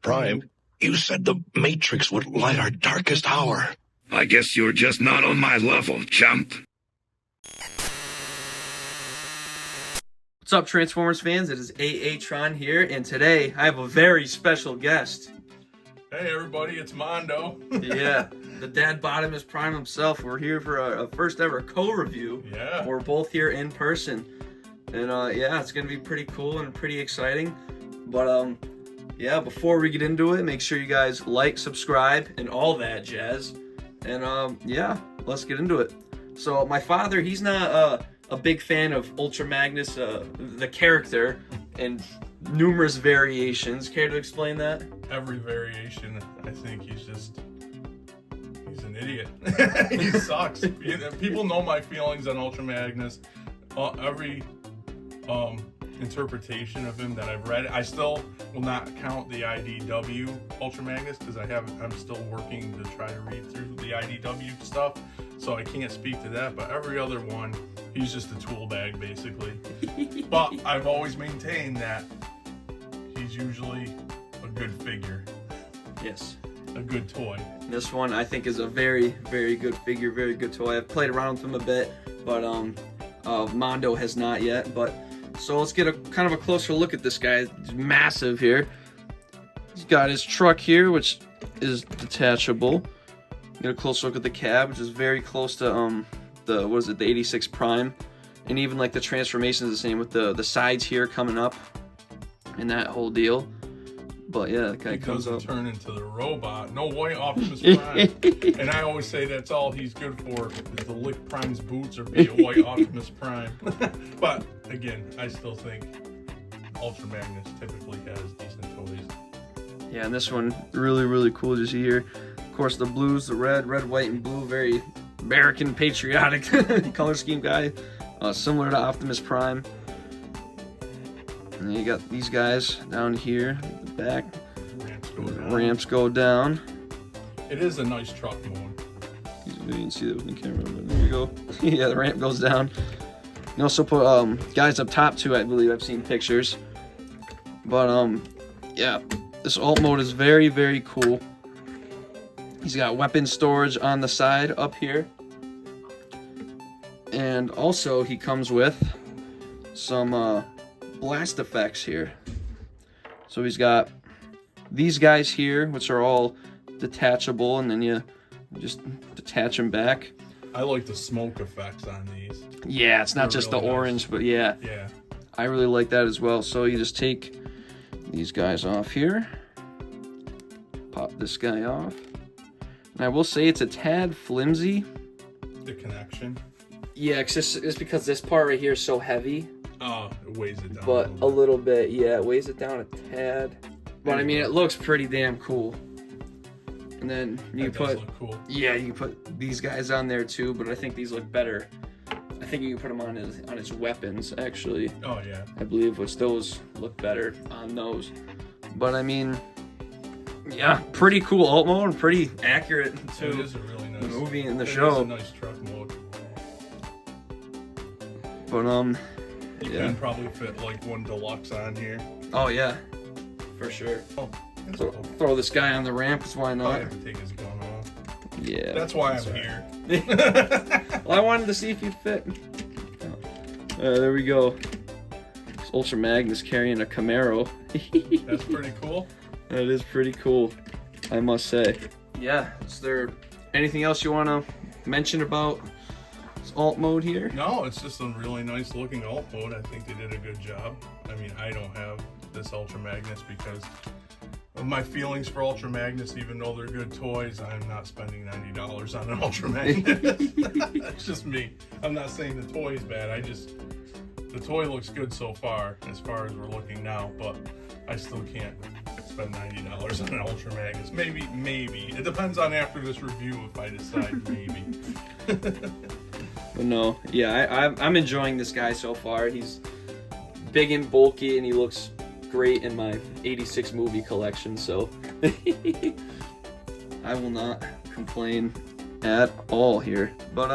Prime, you said the Matrix would light our darkest hour. I guess you're just not on my level, chump. What's up, Transformers fans? It is Tron here, and today I have a very special guest. Hey everybody, it's Mondo. Yeah, the Dad Bottomless Prime himself. We're here for a first ever co-review. Yeah. We're both here in person. And yeah, it's gonna be pretty cool and pretty exciting. But yeah, before we get into it, make sure you guys like, subscribe, and all that jazz. And yeah, let's get into it. So my father, he's not a big fan of Ultra Magnus, the character, and numerous variations. Care to explain that? Every variation, I think he's an idiot. He sucks. People know my feelings on Ultra Magnus. Every interpretation of him that I've read, I still will not count the IDW Ultra Magnus because I'm still working to try to read through the IDW stuff, so I can't speak to that. But every other one, he's just a tool bag basically. But I've always maintained that he's usually a good figure. Yes. A good toy. This one I think is a very, very good figure, very good toy. I've played around with him a bit, but Mondo has not yet. But so let's get a kind of a closer look at this guy. He's massive here. He's got his truck here, which is detachable. Get a closer look at the cab, which is very close to the 86 Prime, and even like the transformation is the same with the sides here coming up and that whole deal. But yeah, the guy comes up. Turn into the robot. No way, Optimus Prime. And I always say that's all he's good for is to lick Prime's boots or be a white Optimus Prime. But again, I still think Ultra Magnus typically has decent toys. Yeah, and this one really, really cool as you see here. Of course, the blues, the red, white, and blue, very American patriotic color scheme guy, similar to Optimus Prime. And then you got these guys down here at the back. Ramps go down. It is a nice truck mode. You can see that with the camera, but there you go. Yeah, the ramp goes down. You also put guys up top too, I believe. I've seen pictures. But yeah, this alt mode is very, very cool. He's got weapon storage on the side up here. And also he comes with some blast effects here. So he's got these guys here, which are all detachable, and then you just detach them back. I like the smoke effects on these. Yeah, it's not just the orange, but yeah. Yeah. I really like that as well. So you just take these guys off here. Pop this guy off. And I will say it's a tad flimsy. The connection? Yeah, it's because this part right here is so heavy. Oh, it weighs it down. But a little bit, yeah, it weighs it down a tad. But I mean, it looks pretty damn cool. And then you put, look cool. Yeah, you can put these guys on there too. But I think these look better. I think you can put them on his weapons actually. Oh yeah. I believe which those look better on those. But I mean, yeah, pretty cool alt mode and pretty accurate to it is a really nice, the movie and the it show. Is a nice truck mode. But you yeah. can probably fit like one deluxe on here. Oh yeah, for sure. Oh, So, throw this guy on the ramp, because why I not? have to take his gun off. Yeah. That's why I'm here. Well, I wanted to see if you'd fit. There we go. It's Ultra Magnus carrying a Camaro. That's pretty cool. That is pretty cool, I must say. Yeah, is there anything else you want to mention about this alt mode here? No, it's just a really nice looking alt mode. I think they did a good job. I mean, I don't have this Ultra Magnus because of my feelings for Ultra Magnus. Even though they're good toys, I'm not spending $90 on an Ultra Magnus. That's just me. I'm not saying the toy is bad. The toy looks good so far as we're looking now, but I still can't spend $90 on an Ultra Magnus. Maybe. It depends on after this review if I decide maybe. But no, yeah, I'm enjoying this guy so far. He's big and bulky, and he looks great in my 86 movie collection, so I will not complain at all here. But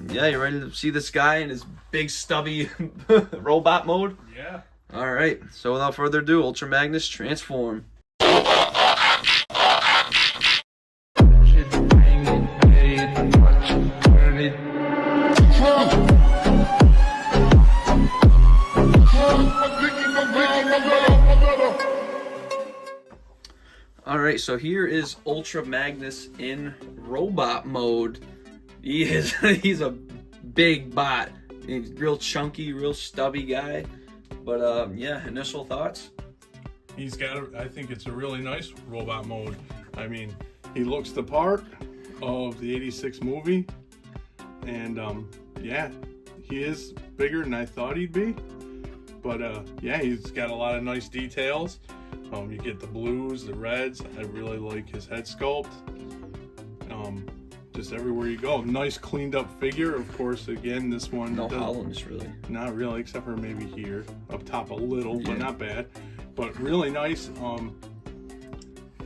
yeah, you ready to see this guy in his big stubby robot mode? Yeah. All right, so without further ado, Ultra Magnus transform. All right, so here is Ultra Magnus in robot mode. He's a big bot. He's real chunky, real stubby guy. But yeah, initial thoughts? He's got, I think it's a really nice robot mode. I mean, he looks the part of the 86 movie. And yeah, he is bigger than I thought he'd be. But yeah, he's got a lot of nice details. You get the blues, the reds. I really like his head sculpt. Just everywhere you go, nice cleaned up figure. Of course, again, this one no hollowness really. Not really, except for maybe here up top a little, but not bad. But really nice.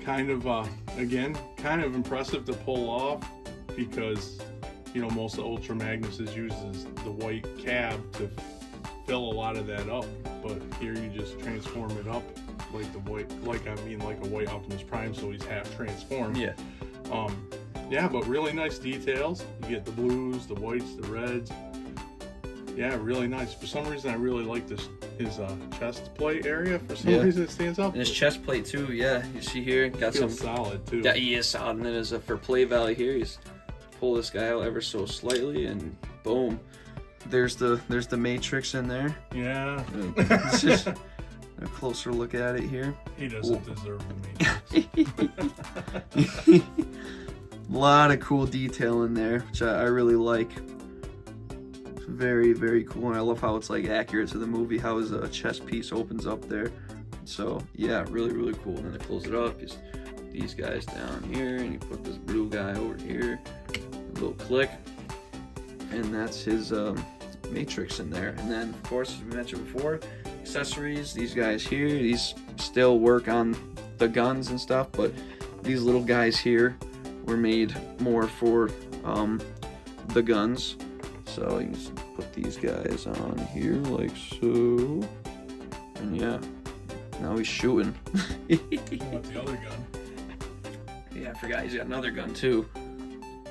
Kind of again, kind of impressive to pull off because you know most of Ultra Magnus uses the white cab to fill a lot of that up. But here you just transform it up like the white, like a white Optimus Prime, so he's half transformed. Yeah. Yeah, but really nice details. You get the blues, the whites, the reds. Yeah, really nice. For some reason, I really like his chest plate area. For some reason, it stands out. And his chest plate too. Yeah, you see here, got some solid too. Yeah, he is solid. And then as a for play value here, you just pull this guy out ever so slightly, and boom, there's the Matrix in there. Yeah. It's just a closer look at it here. He doesn't deserve the Matrix. A lot of cool detail in there, which I really like. It's very, very cool, and I love how it's like accurate to the movie, how his chest piece opens up there. So yeah, really, really cool. And then to close it up, just these guys down here, and you put this blue guy over here, a little click, and that's his Matrix in there. And then, of course, as we mentioned before, accessories. These guys here, these still work on the guns and stuff, but these little guys here were made more for the guns. So you just put these guys on here like so, and yeah, now he's shooting. What's the other gun? Yeah, I forgot he's got another gun too.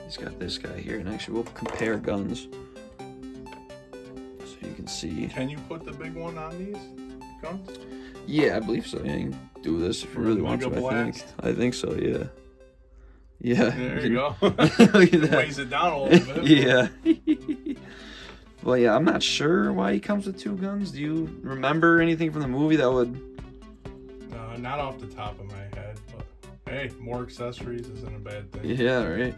He's got this guy here, and actually we'll compare guns so you can see. Can you put the big one on these guns? Yeah, I believe so. Yeah, you can do this if you really want to. I think so. Yeah. Yeah. There you go. Look at that. Weighs it down a little bit. Yeah. Well, yeah, I'm not sure why he comes with two guns. Do you remember anything from the movie that would? Not off the top of my head, but hey, more accessories isn't a bad thing. Yeah, right.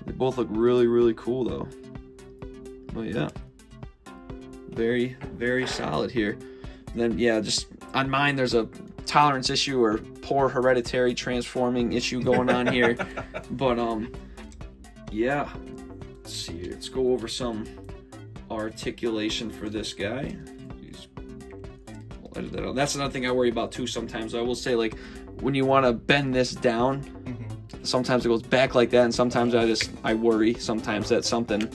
They both look really, really cool, though. Well, yeah. Very, very solid here. And then, yeah, just on mine, there's a tolerance issue or poor hereditary transforming issue going on here. But, yeah. Let's see. Let's go over some articulation for this guy. I'll edit that out. That's another thing I worry about, too, sometimes. I will say, like, when you want to bend this down, sometimes it goes back like that, and sometimes I worry sometimes that something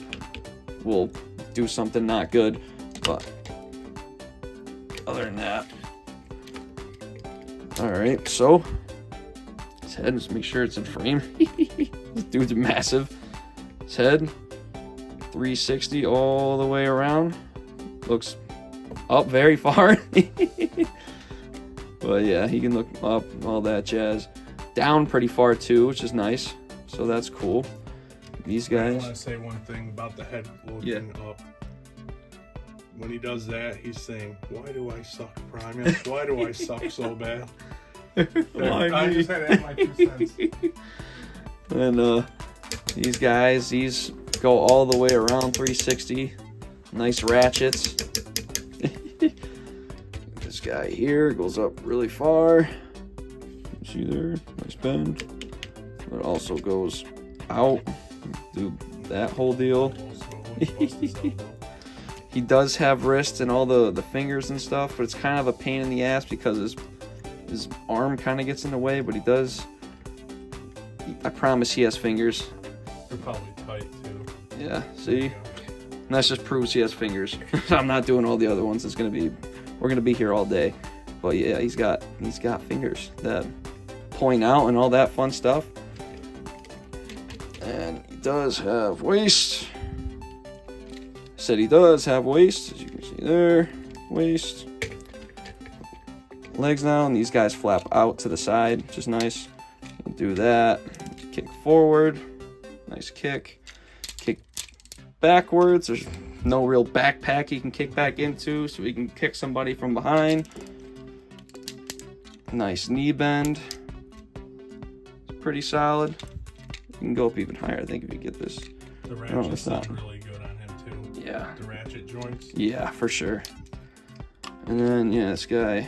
will do something not good. But other than that, all right, so his head, just make sure it's in frame. This dude's massive. His head 360 all the way around, looks up very far. But yeah, he can look up, all that jazz. Down pretty far too, which is nice, so that's cool. These guys, I want to say one thing about the head looking up. When he does that, he's saying, "Why do I suck, Primus? Why do I suck so bad?" I just had to add my 2 cents. And these guys, these go all the way around 360. Nice ratchets. This guy here goes up really far. See there, nice bend. It also goes out. Do that whole deal. He does have wrists and all the fingers and stuff, but it's kind of a pain in the ass because his arm kind of gets in the way, but he does. I promise he has fingers. They're probably tight too. Yeah, see? And that just proves he has fingers. I'm not doing all the other ones. We're gonna be here all day. But yeah, he's got fingers that point out and all that fun stuff. And he does have waist. Said he does have waist, as you can see there. Waist. Legs now, and these guys flap out to the side, which is nice. do that. Kick forward, nice kick. Kick backwards. There's no real backpack he can kick back into, so he can kick somebody from behind. Nice knee bend. It's pretty solid. You can go up even higher, I think, if you get this. The ratchet's not really good on him too. Yeah. The ratchet joints. Yeah, for sure. And then, yeah, this guy,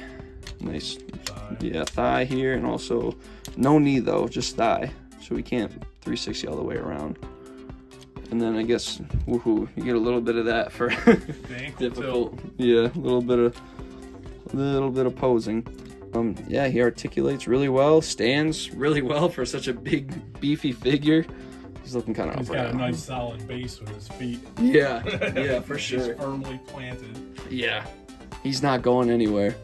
nice Thigh. Yeah, thigh here, and also no knee though, just thigh. So we can't 360 all the way around. And then I guess, woohoo, you get a little bit of that for difficult. Yeah, a little bit of posing. Yeah, he articulates really well, stands really well for such a big, beefy figure. He's looking kind of He's upright. got a nice solid base with his feet. Yeah, yeah, for sure. He's firmly planted. Yeah, he's not going anywhere.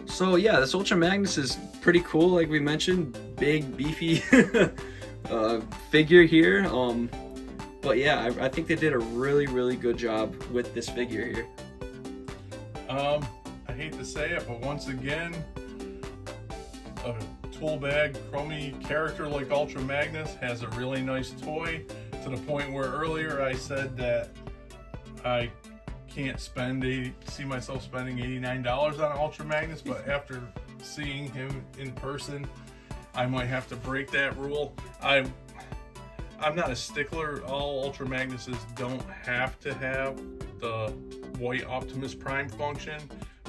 So yeah, this Ultra Magnus is pretty cool, like we mentioned. Big, beefy figure here. But yeah, I think they did a really, really good job with this figure here. I hate to say it, but once again, a tool bag, chromy character like Ultra Magnus has a really nice toy, to the point where earlier I said that I can't see myself spending $89 on Ultra Magnus, but after seeing him in person, I might have to break that rule. I'm not a stickler. All Ultra Magnuses don't have to have the white Optimus Prime function,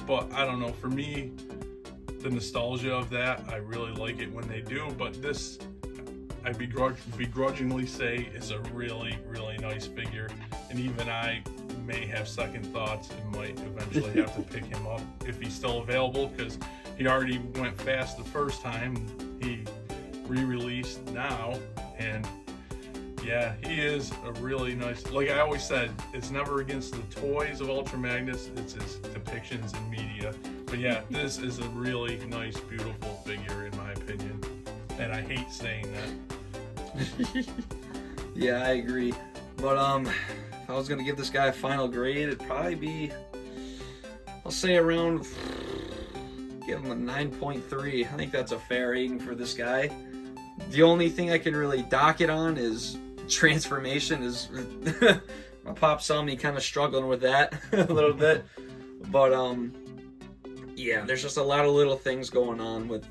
but I don't know, for me, the nostalgia of that, I really like it when they do. But this, I begrudgingly say, is a really, really nice figure, and even I may have second thoughts and might eventually have to pick him up if he's still available, because he already went fast the first time. He re-released now, and yeah, he is a really nice, like I always said, it's never against the toys of Ultra Magnus, it's his depictions in media. But yeah, this is a really nice, beautiful figure in my opinion, and I hate saying that. Yeah, I agree. But if I was gonna give this guy a final grade, it'd probably be, I'll say around, give him a 9.3. I think that's a fair rating for this guy. The only thing I can really dock it on is transformation. Is my pop saw me kind of struggling with that a little bit, but yeah, there's just a lot of little things going on with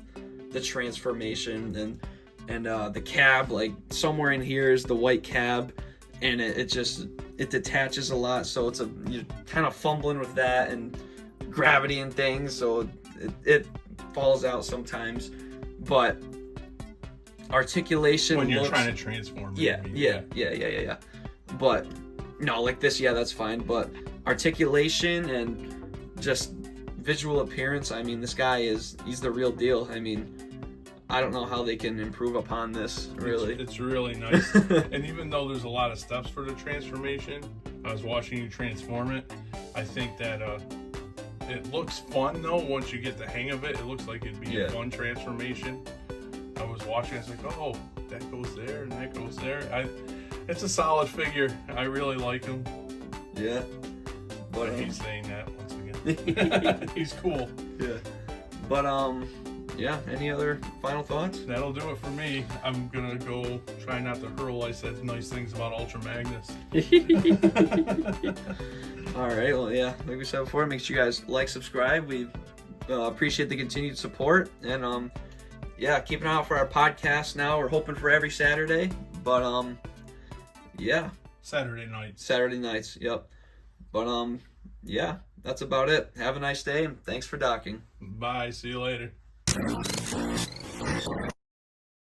the transformation, and the cab, like somewhere in here is the white cab, and it detaches a lot, so you're kind of fumbling with that and gravity and things, so it falls out sometimes. But articulation when you're trying to transform it, yeah. But no, like this, yeah, that's fine. But articulation and just visual appearance, I mean, this guy he's the real deal. I mean, I don't know how they can improve upon this, really. It's really nice. And even though there's a lot of steps for the transformation, I was watching you transform it, I think that it looks fun though. Once you get the hang of it, it looks like it'd be a fun transformation. I was watching, I was like, oh, that goes there and that goes there. It's a solid figure. I really like him. Yeah. But I hate saying that once again. He's cool. Yeah. But yeah, any other final thoughts? That'll do it for me. I'm gonna go try not to hurl I said nice things about Ultra Magnus. Alright, well, yeah, like we said before, make sure you guys like, subscribe. We appreciate the continued support, and yeah, keep an eye out for our podcast now. We're hoping for every Saturday, but yeah. Saturday nights, yep. But yeah, that's about it. Have a nice day, and thanks for docking. Bye, see you later.